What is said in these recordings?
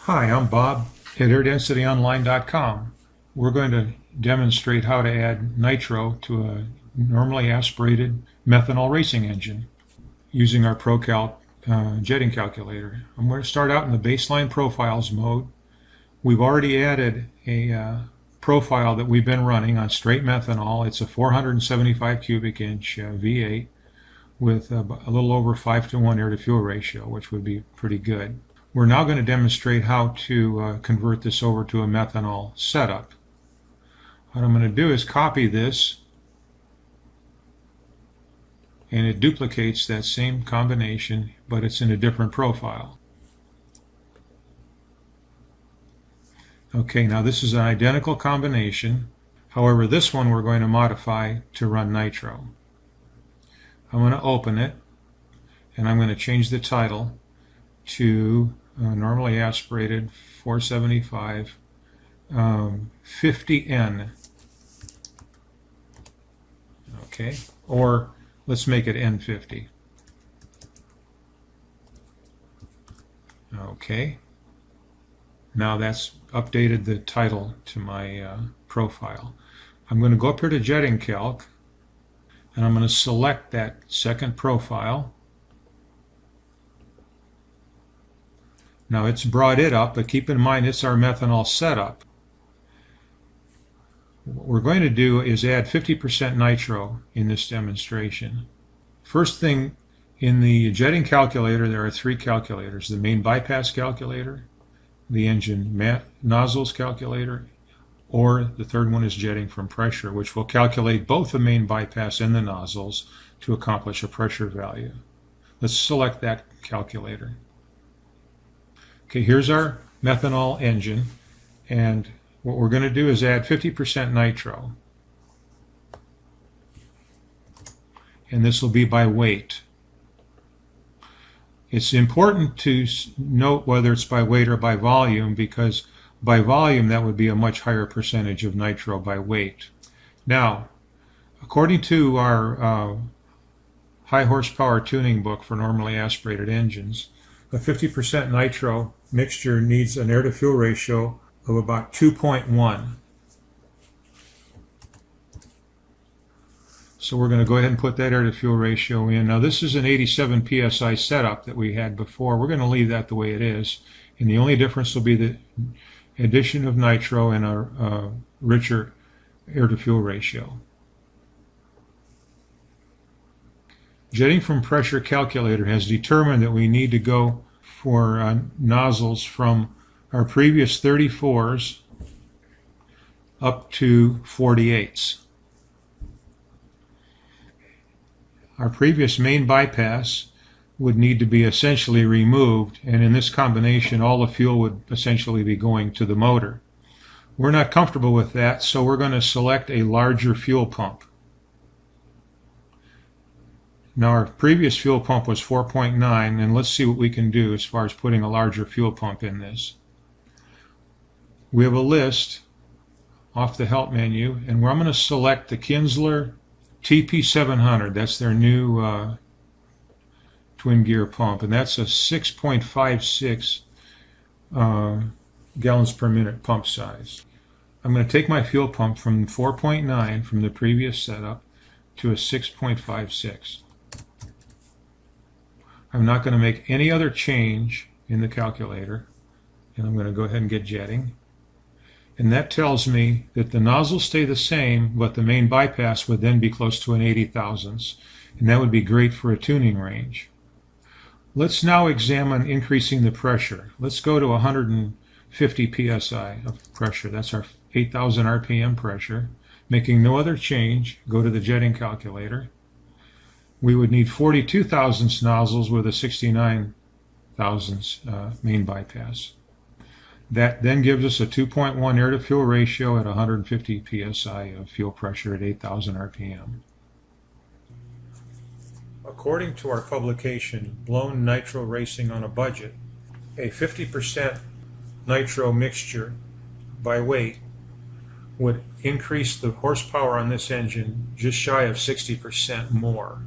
Hi, I'm Bob at airdensityonline.com. We're going to demonstrate how to add nitro to a normally aspirated methanol racing engine using our ProCalc jetting calculator. I'm going to start out in the baseline profiles mode. We've already added a profile that we've been running on straight methanol. It's a 475 cubic inch V8 with a little over 5:1 air-to-fuel ratio, which would be pretty good. We're now going to demonstrate how to convert this over to a methanol setup. What I'm going to do is copy this, and it duplicates that same combination, but it's in a different profile. Okay, now this is an identical combination. However, this one we're going to modify to run nitro. I'm going to open it, and I'm going to change the title to Normally Aspirated 475 50N. Okay, or let's make it N50. Okay, now that's updated the title to my profile. I'm going to go up here to Jetting Calc, and I'm going to select that second profile. Now it's brought it up, but keep in mind it's our methanol setup. What we're going to do is add 50% nitro in this demonstration. First thing, in the jetting calculator there are three calculators: the main bypass calculator, the engine nozzles calculator, or the third one is jetting from pressure, which will calculate both the main bypass and the nozzles to accomplish a pressure value. Let's select that calculator. Okay, here's our methanol engine, and what we're going to do is add 50% nitro, and this will be by weight. It's important to note whether it's by weight or by volume, because by volume that would be a much higher percentage of nitro by weight. Now, according to our high horsepower tuning book for normally aspirated engines, a 50% nitro mixture needs an air-to-fuel ratio of about 2.1. So we're going to go ahead and put that air-to-fuel ratio in. Now this is an 87 psi setup that we had before. We're going to leave that the way it is, and the only difference will be the addition of nitro and a richer air-to-fuel ratio. Jetting from pressure calculator has determined that we need to go for nozzles from our previous 34s up to 48s. Our previous main bypass would need to be essentially removed, and in this combination all the fuel would essentially be going to the motor. We're not comfortable with that, so we're going to select a larger fuel pump. Now our previous fuel pump was 4.9, and let's see what we can do as far as putting a larger fuel pump in this. We have a list off the help menu, and where I'm going to select the Kinsler TP700. That's their new twin gear pump, and that's a 6.56 gallons per minute pump size. I'm going to take my fuel pump from 4.9 from the previous setup to a 6.56. I'm not going to make any other change in the calculator, and I'm going to go ahead and get jetting. And that tells me that the nozzles stay the same, but the main bypass would then be close to an 80 thousandths, and that would be great for a tuning range. Let's now examine increasing the pressure. Let's go to 150 psi of pressure. That's our 8,000 RPM pressure. Making no other change, go to the jetting calculator. We would need 42 thousandths nozzles with a 69 thousandths main bypass. That then gives us a 2.1 air-to-fuel ratio at 150 psi of fuel pressure at 8,000 RPM. According to our publication, Blown Nitro Racing on a Budget, a 50% nitro mixture by weight would increase the horsepower on this engine just shy of 60% more.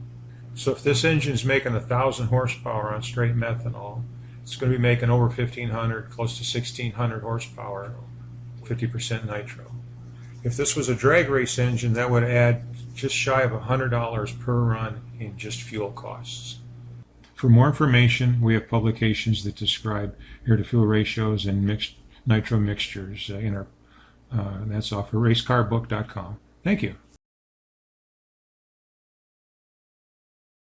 So if this engine is making 1,000 horsepower on straight methanol, It's going to be making over 1,500, close to 1,600 horsepower, 50% nitro. If this was a drag race engine, that would add just shy of $100 per run in just fuel costs. For more information, we have publications that describe air-to-fuel ratios and mixed nitro mixtures that's off of racecarbook.com. Thank you.